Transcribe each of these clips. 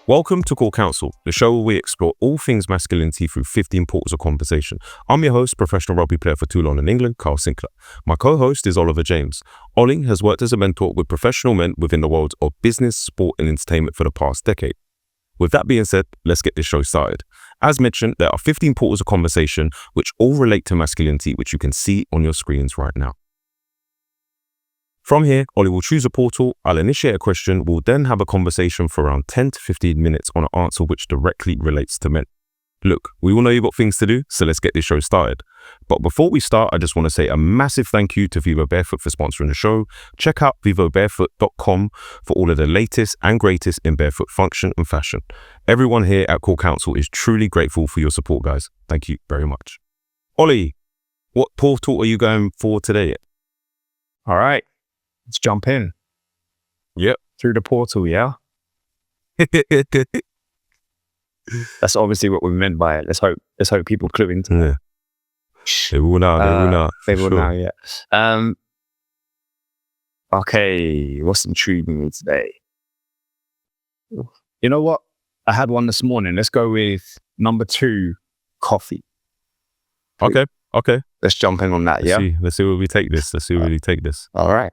Welcome to Cor Counsel, the show where we explore all things masculinity through 15 portals of conversation. I'm your host, professional rugby player for Toulon in England, Kyle Sinckler. My co-host is Oliver James. Ollie has worked as a mentor with professional men within the world of business, sport and entertainment for the past decade. With that being said, let's get this show started. As mentioned, there are 15 portals of conversation which all relate to masculinity, which you can see on your screens right now. From here, Ollie will choose a portal, I'll initiate a question, we'll then have a conversation for around 10 to 15 minutes on an answer which directly relates to men. Look, we all know you've got things to do, so let's get this show started. But before we start, I just want to say a massive thank you to Vivo Barefoot for sponsoring the show. Check out vivobarefoot.com for all of the latest and greatest in barefoot function and fashion. Everyone here at Cor Counsel is truly grateful for your support, guys. Thank you very much. Ollie, what portal are you going for today? All right. Let's jump in. Yep. Through the portal, yeah? That's obviously what we meant by it. Let's hope people clue into it. Yeah. They will now, They will now, yeah. Okay, what's intriguing me today? You know what? I had one this morning. Let's go with number 2, coffee. Okay. Let's jump in on that, yeah? Let's see where we take this. All right.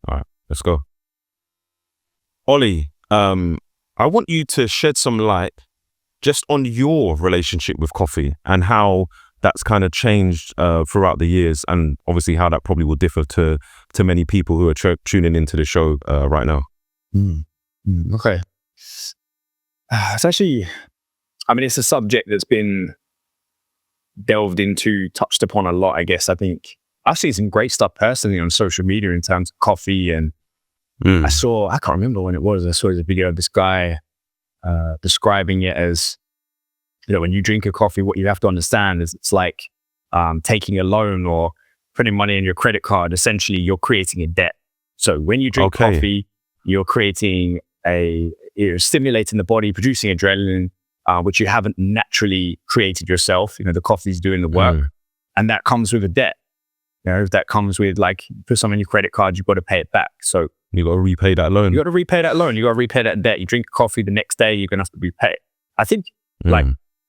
All right, let's go. Ollie, I want you to shed some light just on your relationship with coffee and how that's kind of changed throughout the years, and obviously how that probably will differ to many people who are tuning into the show right now. Okay. It's actually, it's a subject that's been delved into, touched upon a lot, I guess. I think I've seen some great stuff personally on social media in terms of coffee, and I can't remember when it was, I saw a video of this guy describing it as, when you drink a coffee, what you have to understand is it's like taking a loan or putting money in your credit card. Essentially, you're creating a debt. So when you drink coffee, you're creating you're stimulating the body, producing adrenaline, which you haven't naturally created yourself. The coffee's doing the work, and that comes with a debt. That comes with, like, put something on your credit card, you've got to pay it back. So you got to repay that loan. You got to repay that debt. You drink coffee the next day, you're going to have to repay it. I think, like,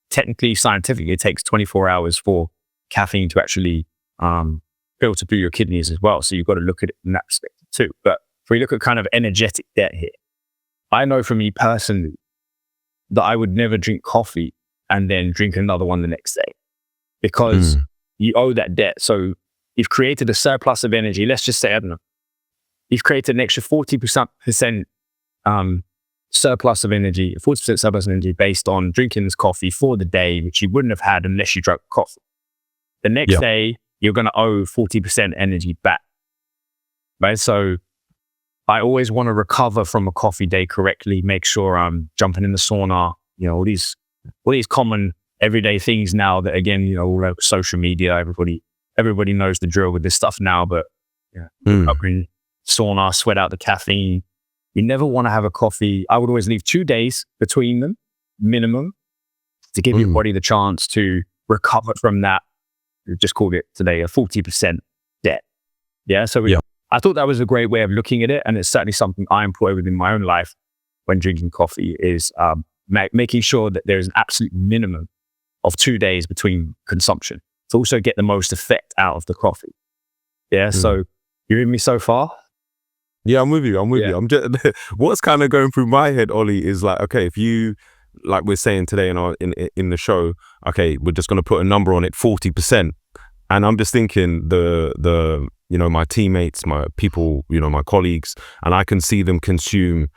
technically, scientifically, it takes 24 hours for caffeine to actually filter through your kidneys as well. So you've got to look at it in that perspective too. But if we look at kind of energetic debt here, I know for me personally that I would never drink coffee and then drink another one the next day, because you owe that debt. So you've created a surplus of energy. Let's just say, I don't know, you've created an extra 40% surplus of energy, 40% surplus of energy based on drinking this coffee for the day, which you wouldn't have had unless you drank coffee. The next day, you're going to owe 40% energy back, right? So I always want to recover from a coffee day correctly, make sure I'm jumping in the sauna, all these common everyday things now that, again, all over social media, everybody knows the drill with this stuff now, but up in sauna, sweat out the caffeine. You never want to have a coffee. I would always leave 2 days between them, minimum, to give your body the chance to recover from that. We just called it today a 40% debt. Yeah. So I thought that was a great way of looking at it. And it's certainly something I employ within my own life when drinking coffee, is making sure that there's an absolute minimum of 2 days between consumption to also get the most effect out of the coffee. Yeah. So you with me so far? Yeah, I'm with you. I'm just, what's kind of going through my head, Ollie, is like, okay, if you, like we're saying today in the show, okay, we're just going to put a number on it, 40%. And I'm just thinking the my teammates, my people, my colleagues, and I can see them consume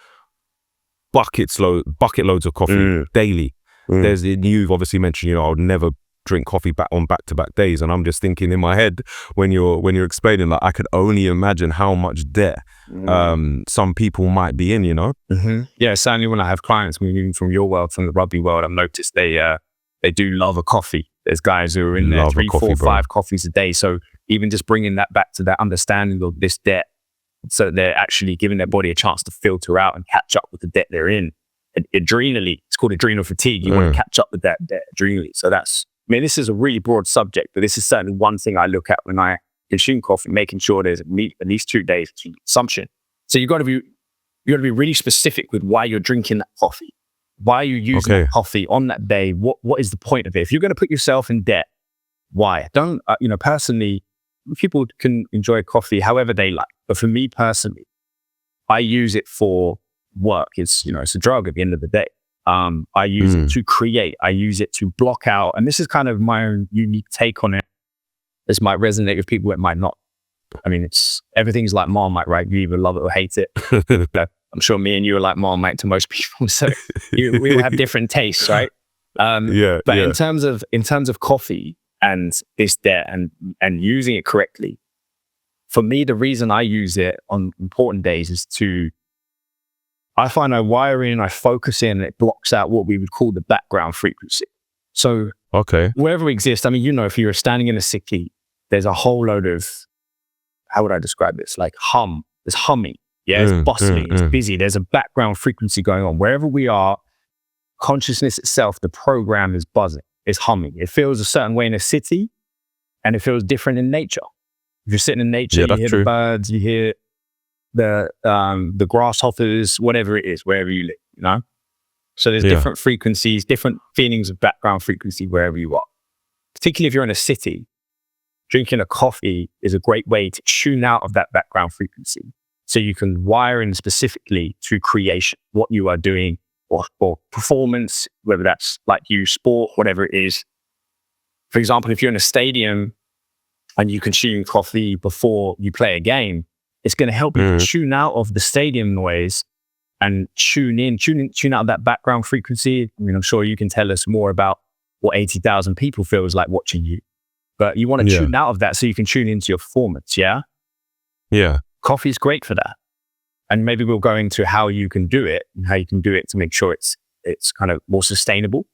bucket loads of coffee daily. You've obviously mentioned, I would never drink coffee on back-to-back days, and I'm just thinking in my head when you're explaining, like, I could only imagine how much debt some people might be in. Yeah, certainly when I have clients moving from your world, from the rugby world, I've noticed they do love a coffee. There's guys who are in there 3, 4, 5 coffees a day. So even just bringing that back to that understanding of this debt, so they're actually giving their body a chance to filter out and catch up with the debt they're in. Adrenally, it's called adrenal fatigue. You want to catch up with that debt adrenally. So this is a really broad subject, but this is certainly one thing I look at when I consume coffee, making sure there's at least 2 days of consumption. So you've got to you got to be really specific with why you're drinking that coffee. Why are you using that coffee on that day? What is the point of it? If you're going to put yourself in debt, why? Don't, personally, people can enjoy coffee however they like. But for me personally, I use it for work. It's a drug at the end of the day. I use it to create. I use it to block out. And this is kind of my own unique take on it. This might resonate with people, it might not. I mean, everything's like Marmite, right? You either love it or hate it. I'm sure me and you are like Marmite to most people. So we all have different tastes, right? But in terms of coffee and this debt and using it correctly, for me, the reason I use it on important days is I find I wire in, I focus in, and it blocks out what we would call the background frequency. So wherever we exist, I mean, if you're standing in a city, there's a whole load of, how would I describe this? Like there's humming. Yeah, it's bustling, it's busy. There's a background frequency going on. Wherever we are, consciousness itself, the program is buzzing, it's humming. It feels a certain way in a city and it feels different in nature. If you're sitting in nature, you hear the birds, you hear the grasshoppers, whatever it is, wherever you live, So there's different frequencies, different feelings of background frequency wherever you are. Particularly if you're in a city, drinking a coffee is a great way to tune out of that background frequency. So you can wire in specifically to creation, what you are doing or performance, whether that's like sport, whatever it is. For example, if you're in a stadium and you consume coffee before you play a game, it's going to help you tune out of the stadium noise and tune out of that background frequency. I mean, I'm sure you can tell us more about what 80,000 people feels like watching you, but you want to tune out of that so you can tune into your performance. Yeah. Yeah. Coffee is great for that. And maybe we'll go into how you can do it and how you can do it to make sure it's kind of more sustainable.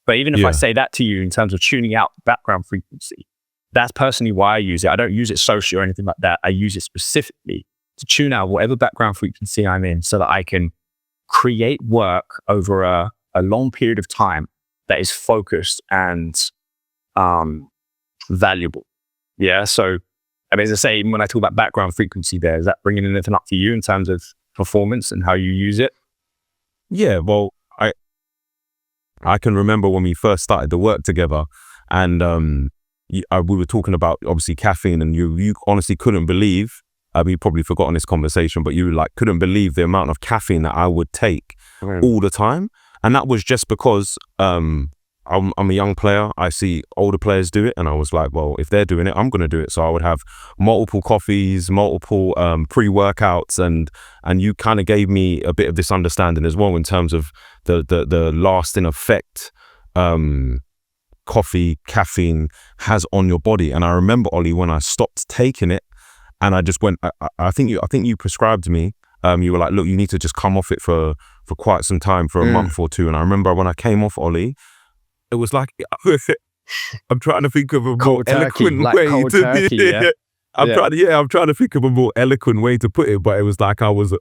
But even if I say that to you in terms of tuning out background frequency, that's personally why I use it. I don't use it socially or anything like that. I use it specifically to tune out whatever background frequency I'm in so that I can create work over a long period of time that is focused and valuable. Yeah. So, I mean, as I say, when I talk about background frequency there, is that bringing anything up to you in terms of performance and how you use it? Yeah, well, I can remember when we first started the work together and we were talking about obviously caffeine, and you honestly couldn't believe, you probably forgotten this conversation, but you couldn't believe the amount of caffeine that I would take all the time. And that was just because I'm a young player. I see older players do it, and I was like, well, if they're doing it, I'm going to do it. So I would have multiple coffees, multiple pre-workouts, and you kind of gave me a bit of this understanding as well in terms of the lasting effect caffeine has on your body. And I remember, Ollie, when I stopped taking it, and I just went, I think you prescribed me. You were like, look, you need to just come off it for quite some time, for a month or two. And I remember when I came off, Ollie, it was like, I'm trying to think of a more eloquent way to I'm trying to think of a more eloquent way to put it, but it was like I was,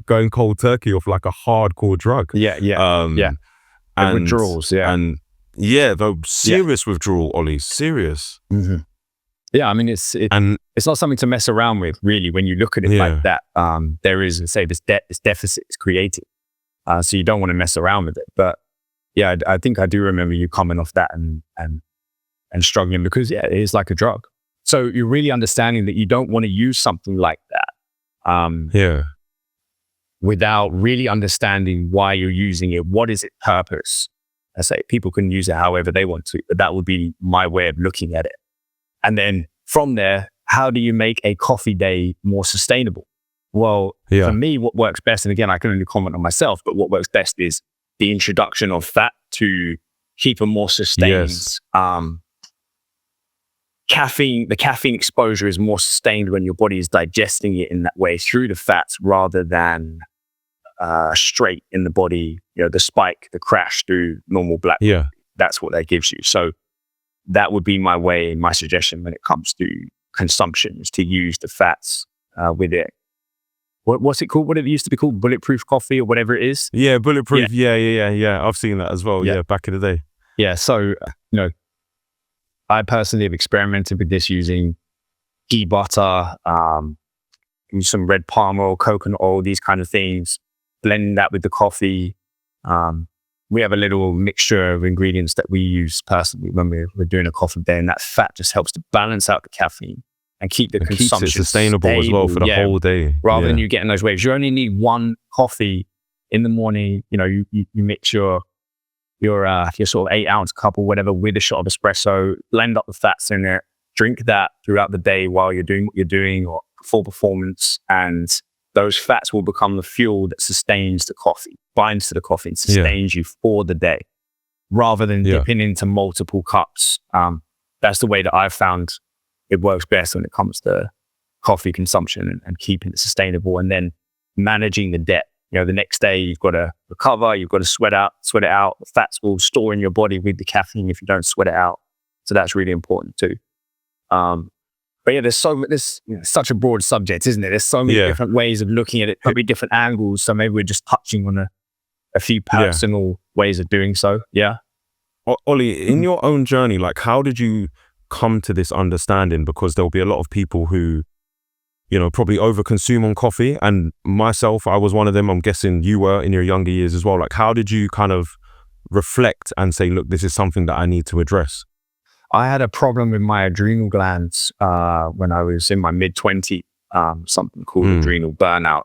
going cold turkey off like a hardcore drug. And withdrawals, the serious withdrawal, Ollie, serious. Mm-hmm. Yeah, I mean, it's not something to mess around with, really, when you look at it like that. There is, say, this deficit is created, so you don't want to mess around with it. But yeah, I think I do remember you coming off that and struggling because it is like a drug. So you're really understanding that you don't want to use something like that. Without really understanding why you're using it. What is its purpose? I say people can use it however they want to, but that would be my way of looking at it. And then from there, how do you make a coffee day more sustainable? Well, for me, what works best, and again, I can only comment on myself, but what works best is the introduction of fat to keep a more sustained caffeine. The caffeine exposure is more sustained when your body is digesting it in that way through the fats rather than straight in the body, the spike, the crash through normal black. That's what that gives you. So that would be my suggestion when it comes to consumption, is to use the fats with it. What's it called? What it used to be called? Bulletproof coffee or whatever it is? Yeah, bulletproof. Yeah. I've seen that as well. Yeah, back in the day. Yeah. So, I personally have experimented with this using ghee butter, use some red palm oil, coconut oil, these kind of things, blending that with the coffee. We have a little mixture of ingredients that we use personally when we're doing a coffee day, and that fat just helps to balance out the caffeine and keep the consumption keeps it sustainable as well for the whole day. Rather than you getting those waves. You only need one coffee in the morning. You mix your sort of 8-ounce cup or whatever with a shot of espresso, blend up the fats in it, drink that throughout the day while you're doing what you're doing or before performance, and those fats will become the fuel that sustains the coffee, binds to the coffee and sustains you for the day, rather than dipping into multiple cups. That's the way that I've found it works best when it comes to coffee consumption and keeping it sustainable, and then managing the debt. The next day you've got to recover, you've got to sweat it out. The fats will store in your body with the caffeine if you don't sweat it out. So that's really important too. But yeah, there's such a broad subject, isn't it? There's so many different ways of looking at it, probably different angles. So maybe we're just touching on a few personal ways of doing so. Yeah. Ollie, in your own journey, like how did you come to this understanding? Because there'll be a lot of people who, probably overconsume on coffee. And myself, I was one of them. I'm guessing you were in your younger years as well. Like how did you kind of reflect and say, look, this is something that I need to address? I had a problem with my adrenal glands when I was in my mid-20s, something called adrenal burnout,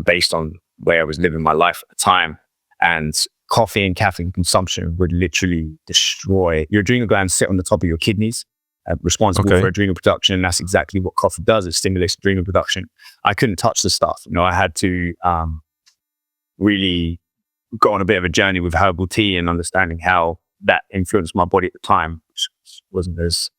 based on where I was living my life at the time. And coffee and caffeine consumption would literally destroy your adrenal glands. Sit on the top of your kidneys, responsible for adrenal production. And that's exactly what coffee does. It stimulates adrenal production. I couldn't touch the stuff. I had to really go on a bit of a journey with herbal tea and understanding how that influenced my body at the time, which wasn't as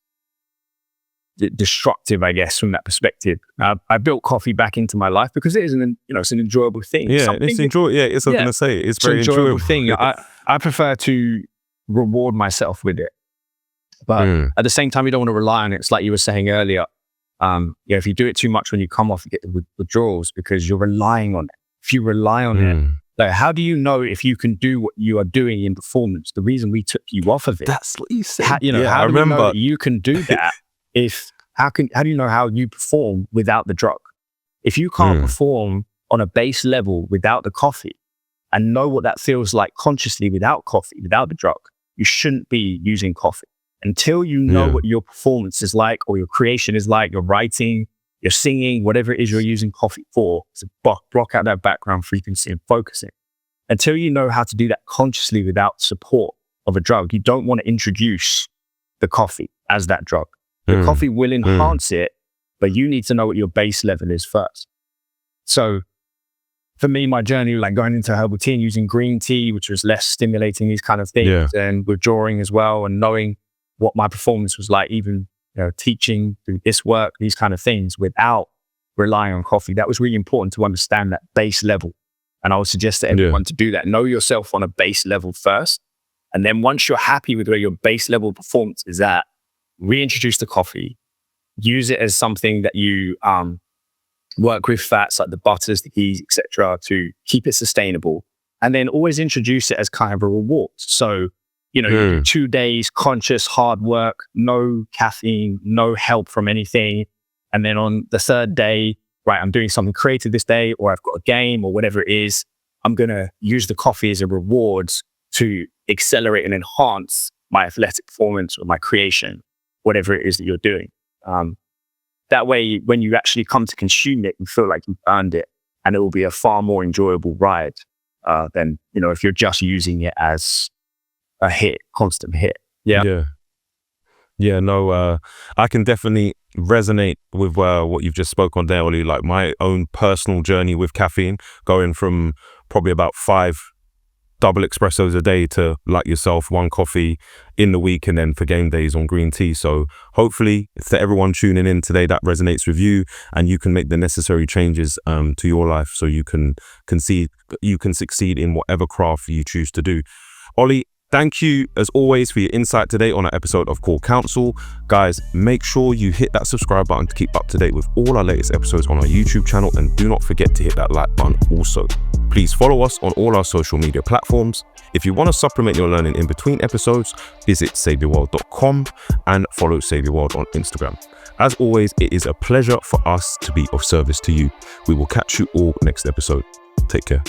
destructive, I guess, from that perspective. I built coffee back into my life because it is it's an enjoyable thing. Yeah, it's enjoyable. Yeah, it's what I'm gonna say. It's very enjoyable thing. I prefer to reward myself with it, but at the same time, you don't want to rely on it. It's like you were saying earlier. If you do it too much when you come off, you get the withdrawals because you're relying on it. If you rely on it. Like, how do you know if you can do what you are doing in performance? The reason we took you off of it. That's what you said. How do you know that you can do that? How do you know how you perform without the drug? If you can't perform on a base level without the coffee and know what that feels like consciously without coffee, without the drug, you shouldn't be using coffee until you know what your performance is like or your creation is like, your writing, your singing, whatever it is you're using coffee for, to block out that background frequency and focusing. Until you know how to do that consciously without support of a drug, you don't want to introduce the coffee as that drug. The coffee will enhance it, but you need to know what your base level is first. So for me, my journey, like going into herbal tea and using green tea, which was less stimulating, these kind of things, and withdrawing as well, and knowing what my performance was like, even teaching through this work, these kind of things without relying on coffee. That was really important to understand that base level. And I would suggest to everyone to do that. Know yourself on a base level first. And then once you're happy with where your base level performance is at, reintroduce the coffee, use it as something that you work with fats like the butters, the ghee, etc., to keep it sustainable. And then always introduce it as kind of a reward. So you do 2 days conscious hard work, no caffeine, no help from anything. And then on the third day, right, I'm doing something creative this day, or I've got a game or whatever it is, I'm going to use the coffee as a reward to accelerate and enhance my athletic performance or my creation, whatever it is that you're doing. That way, when you actually come to consume it, you feel like you've earned it, and it will be a far more enjoyable ride than, if you're just using it as a constant hit. I can definitely resonate with what you've just spoke on there, Ollie. Like my own personal journey with caffeine, going from probably about 5 double espressos a day to, like yourself, 1 coffee in the week, and then for game days on green tea. So hopefully for everyone tuning in today, that resonates with you and you can make the necessary changes to your life so you can succeed in whatever craft you choose to do. Ollie, thank you, as always, for your insight today on an episode of Cor Counsel. Guys, make sure you hit that subscribe button to keep up to date with all our latest episodes on our YouTube channel, and do not forget to hit that like button also. Please follow us on all our social media platforms. If you want to supplement your learning in between episodes, visit saveyourworld.com and follow Save Your World on Instagram. As always, it is a pleasure for us to be of service to you. We will catch you all next episode. Take care.